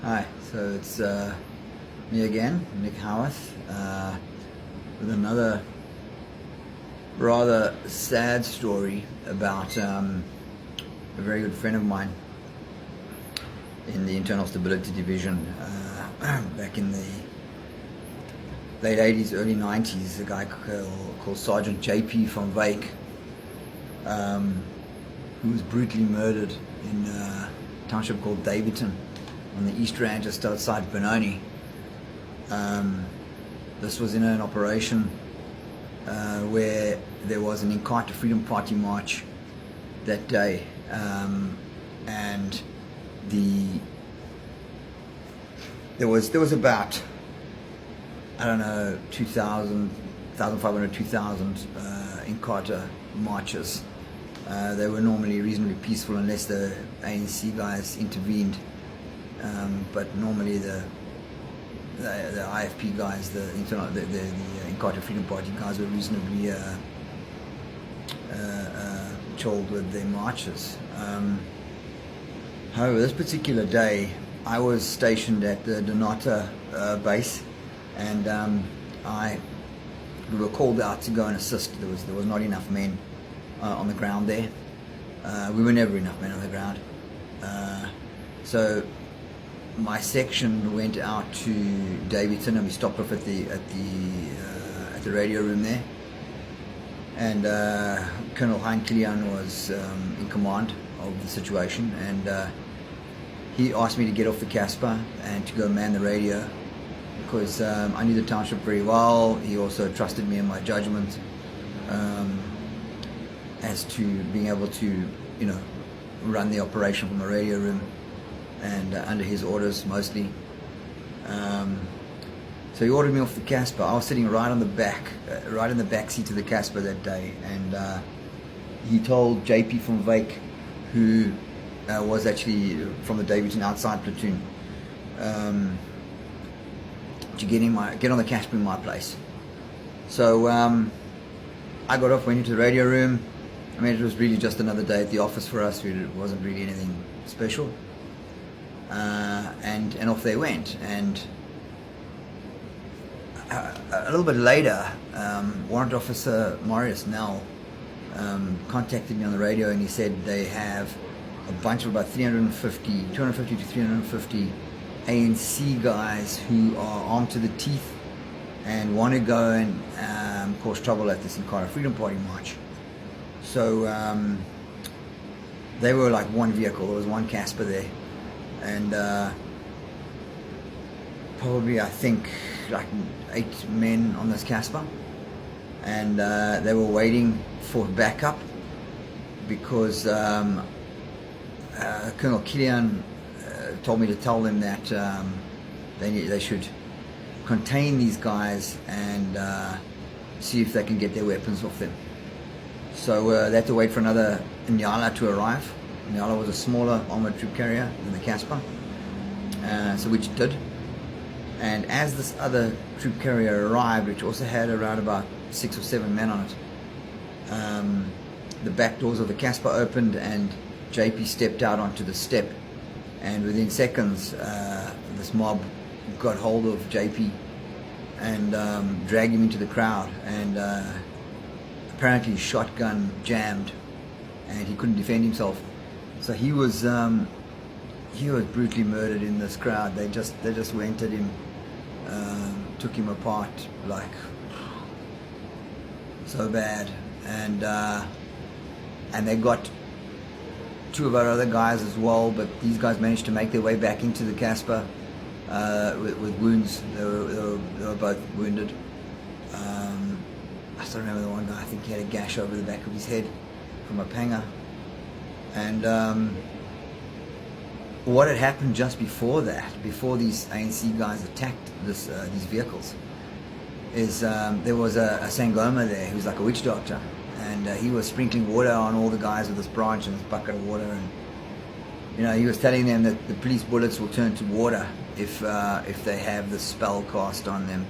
Hi, so it's me again, Nick Howarth, with another rather sad story about a very good friend of mine in the Internal Stability Division back in the late 80s, early 90s, a guy called Sergeant JP van Wyk, who was brutally murdered in a township called Davidton on the East Rand, just outside Benoni. This was in an operation where there was an Inkatha Freedom Party march that day, and there was about, I don't know, 2,000, 1,500, 2,000 Inkatha marches. They were normally reasonably peaceful unless the ANC guys intervened. But normally the IFP guys, the Inkatha Freedom Party guys, were reasonably chilled with their marches. However, this particular day, I was stationed at the Donata base, and we were called out to go and assist. There was not enough men on the ground there. We were never enough men on the ground. So my section went out to Davidton, and we stopped off at the radio room there. And Colonel Hein Kilian was in command of the situation, and he asked me to get off the Casper and to go man the radio, because I knew the township very well. He also trusted me in my judgment as to being able to, run the operation from the radio room, and under his orders mostly. So he ordered me off the Casper. I was sitting right in the back seat of the Casper that day, and he told JP van Wyk, who was actually from the Davidton outside platoon, to get on the Casper in my place. So I got off, went into the radio room. I mean, it was really just another day at the office for us. It wasn't really anything special. And off they went. And a little bit later, Warrant Officer Marius Nell contacted me on the radio, and he said they have a bunch of about 250 to 350 ANC guys who are armed to the teeth and want to go and cause trouble at this Inkatha Freedom Party march. So they were like one vehicle. There was one Casper there, and probably, I think, like 8 men on this Casper, and they were waiting for backup because Colonel Kilian told me to tell them that they should contain these guys and see if they can get their weapons off them. So they had to wait for another Nyala to arrive. Nyala was a smaller armored troop carrier than the Casper, so which it did. And as this other troop carrier arrived, which also had around about 6 or 7 men on it, the back doors of the Casper opened, and JP stepped out onto the step, and within seconds this mob got hold of JP and dragged him into the crowd, and apparently his shotgun jammed and he couldn't defend himself, so he was brutally murdered in this crowd. They just went at him, took him apart like so bad, and they got 2 of our other guys as well, but these guys managed to make their way back into the Casper with wounds. They were both wounded. I still remember the one guy, I think he had a gash over the back of his head from a panger. And what had happened just before that, before these ANC guys attacked these vehicles, is there was a Sangoma there who was like a witch doctor, and he was sprinkling water on all the guys with this branch and this bucket of water, and he was telling them that the police bullets will turn to water if they have the spell cast on them,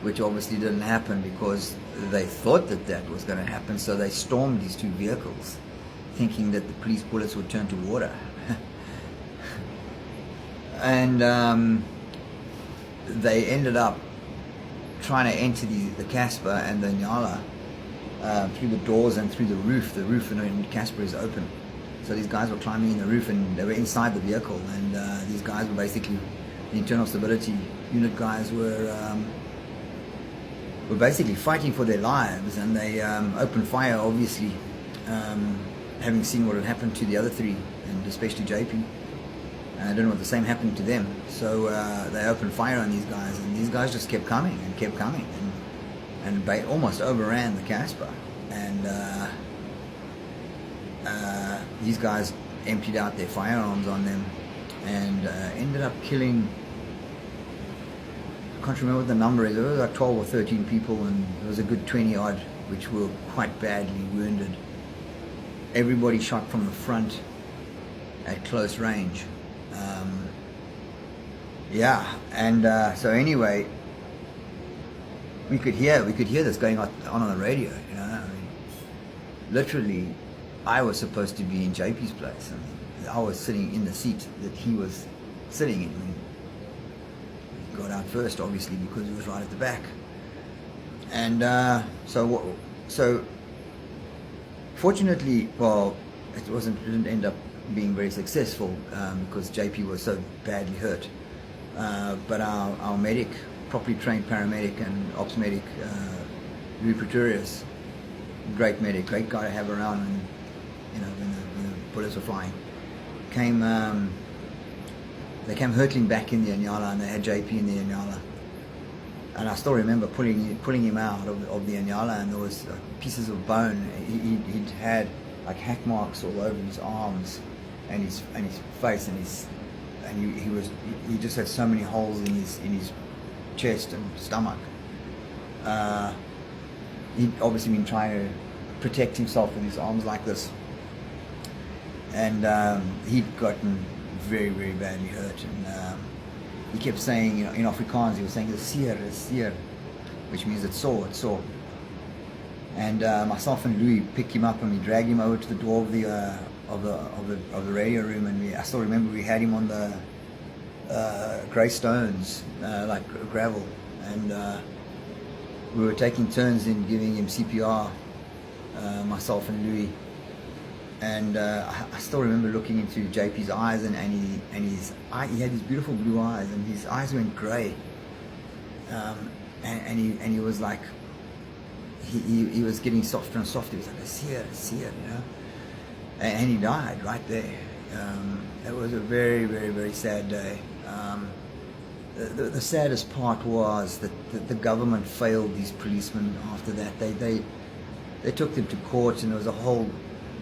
which obviously didn't happen because they thought that was going to happen. So they stormed these 2 vehicles, thinking that the police bullets would turn to water. and they ended up trying to enter the Casper and the Nyala through the doors and through the roof. The roof in Casper is open, so these guys were climbing in the roof and they were inside the vehicle, and these guys were basically, the internal stability unit guys were basically fighting for their lives, and they opened fire, obviously, having seen what had happened to the other three, and especially JP. I don't know what the same happened to them. So they opened fire on these guys, and these guys just kept coming and kept coming, and almost overran the Casper. And these guys emptied out their firearms on them, and ended up killing, I can't remember what the number is, it was like 12 or 13 people, and there was a good 20 odd which were quite badly wounded. Everybody shot from the front at close range. Yeah, and so anyway, we could hear this going on the radio, you know. I mean, literally, I was supposed to be in JP's place, and I was sitting in the seat that he was sitting in. He got out first, obviously, because he was right at the back. And so fortunately, well, it didn't end up being very successful because JP was so badly hurt. But our medic, properly trained paramedic and ops medic, Louis Pretorius, great medic, great guy to have around, and you know, when the bullets were flying, they came hurtling back in the Anyala, and they had JP in the Anyala. And I still remember pulling him out of the Anyala, and there was pieces of bone. He'd had like hack marks all over his arms and his face, and he just had so many holes in his chest and stomach. He'd obviously been trying to protect himself with his arms like this, and he'd gotten very, very badly hurt. And he kept saying, you know, in Afrikaans, he was saying, "It's seer," which means it's sore. And myself and Louis picked him up, and we dragged him over to the door of the radio room, and I still remember we had him on the grey stones, like gravel, and we were taking turns in giving him CPR, myself and Louis. And I still remember looking into JP's eyes, and he had these beautiful blue eyes, and his eyes went grey, and he was like, he was getting softer and softer. He was like, "I see it," you know. And he died right there. It was a very, very, very sad day. The saddest part was that the government failed these policemen after that. They took them to court, and there was a whole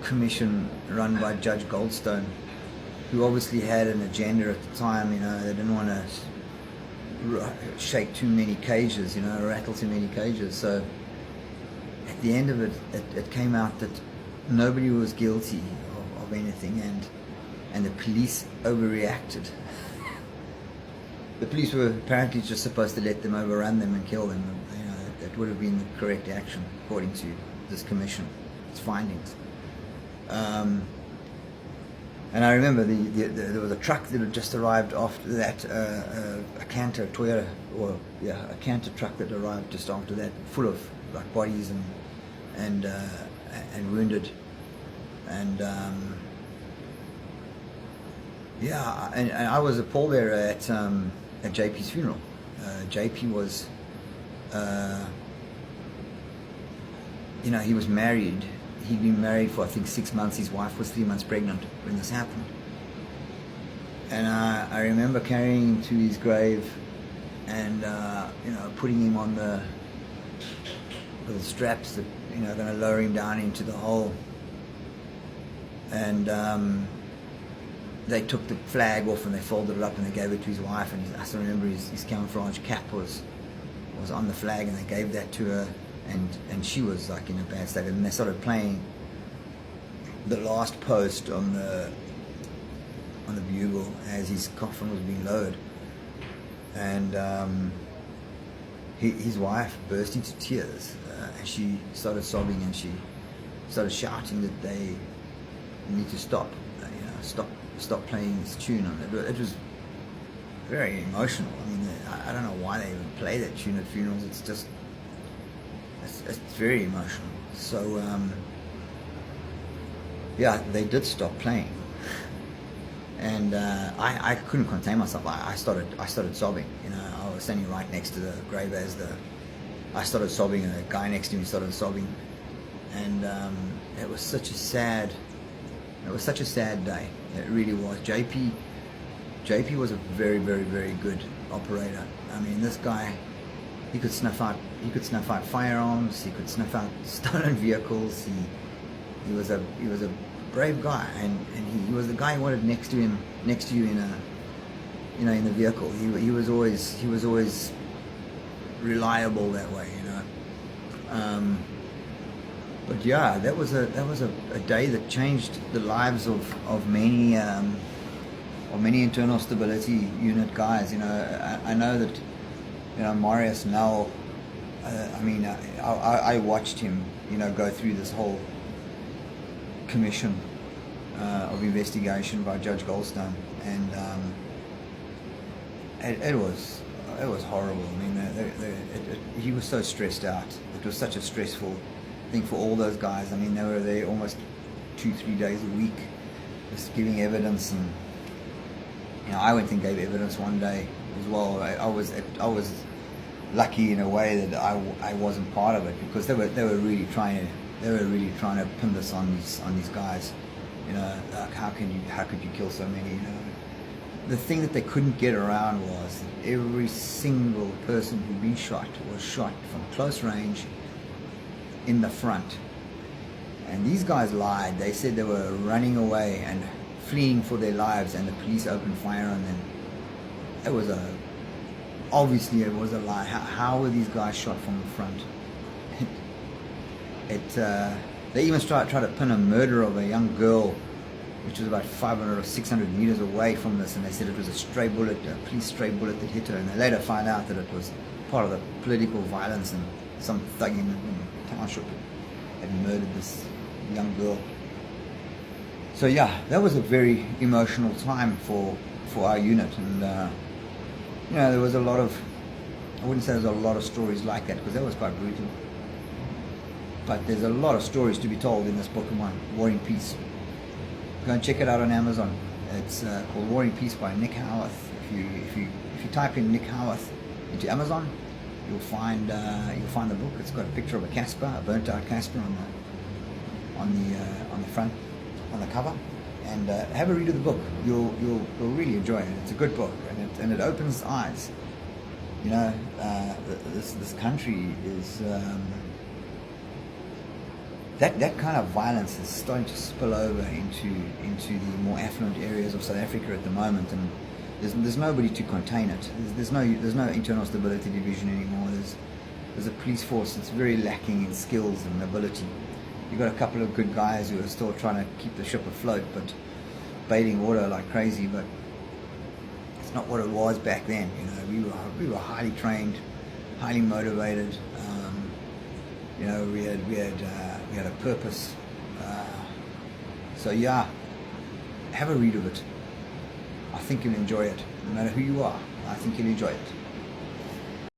commission run by Judge Goldstone, who obviously had an agenda at the time. You know, they didn't want to shake too many cages, you know, rattle too many cages. So at the end of it, it came out that nobody was guilty of anything, and the police overreacted. The police were apparently just supposed to let them overrun them and kill them. You know, that would have been the correct action according to this commission, its findings. And I remember there was a truck that had just arrived after that, a Canter Toyota, a Canter truck that arrived just after that, full of like bodies and wounded, and and I was a pallbearer at JP's funeral. JP was, you know, he was married. He'd been married for I think 6 months. His wife was 3 months pregnant when this happened. And I remember carrying him to his grave, and you know, putting him on the little straps that, you know, are going to lower him down into the hole. And they took the flag off and they folded it up and they gave it to his wife. And I still remember his camouflage cap was on the flag, and they gave that to her. And she was like in a bad state, and they started playing the last post on the bugle as his coffin was being lowered, and his wife burst into tears, and she started sobbing, and she started shouting that they need to stop, you know, stop playing this tune on it. It was very emotional. I mean, I don't know why they even play that tune at funerals. It's just, it's very emotional. So, yeah, they did stop playing, and I couldn't contain myself. I started sobbing. You know, I was standing right next to the grave as I started sobbing, and the guy next to me started sobbing, and it was such a sad day. It really was. JP was a very, very, very good operator. I mean, this guy, he could snuff out firearms. He could snuff out stolen vehicles. He was a brave guy, and he was the guy you wanted next to you in the vehicle. He was always reliable that way, you know. But yeah, that was a day that changed the lives of many internal stability unit guys. You know, I know that, you know, Marius Nell. I mean, I watched him, you know, go through this whole commission of investigation by Judge Goldstone, and it was horrible. I mean, he was so stressed out. It was such a stressful thing for all those guys. I mean, they were there almost 2-3 days a week, just giving evidence, and you know, I went and gave evidence one day as well. I was lucky in a way that I wasn't part of it, because they were really trying to pin this on these guys. You know, like, how could you kill so many? You know, the thing that they couldn't get around was that every single person who'd been shot was shot from close range in the front. And these guys lied. They said they were running away and fleeing for their lives, and the police opened fire on them. Obviously it was a lie. How were these guys shot from the front? They even tried to pin a murder of a young girl, which was about 500 or 600 meters away from this, and they said it was a police stray bullet that hit her, and they later found out that it was part of the political violence, and some thug in the township had murdered this young girl. So yeah, that was a very emotional time for our unit, and you know, there was a lot of, I wouldn't say there's a lot of stories like that, because that was quite brutal. But there's a lot of stories to be told in this book of mine, War and Peace. Go and check it out on Amazon. It's called War and Peace by Nick Howarth. If you type in Nick Howarth into Amazon, you'll find the book. It's got a picture of a Casper, a burnt out Casper on the front, on the cover. And have a read of the book. You'll really enjoy it. It's a good book, and it opens eyes. You know, this country is. That kind of violence is starting to spill over into the more affluent areas of South Africa at the moment, and there's nobody to contain it. There's no internal stability division anymore. There's a police force that's very lacking in skills and ability. You've got a couple of good guys who are still trying to keep the ship afloat, but baiting water like crazy. But it's not what it was back then. You know, we were highly trained, highly motivated. You know, we had a purpose. So yeah, have a read of it. I think you'll enjoy it. No matter who you are, I think you'll enjoy it.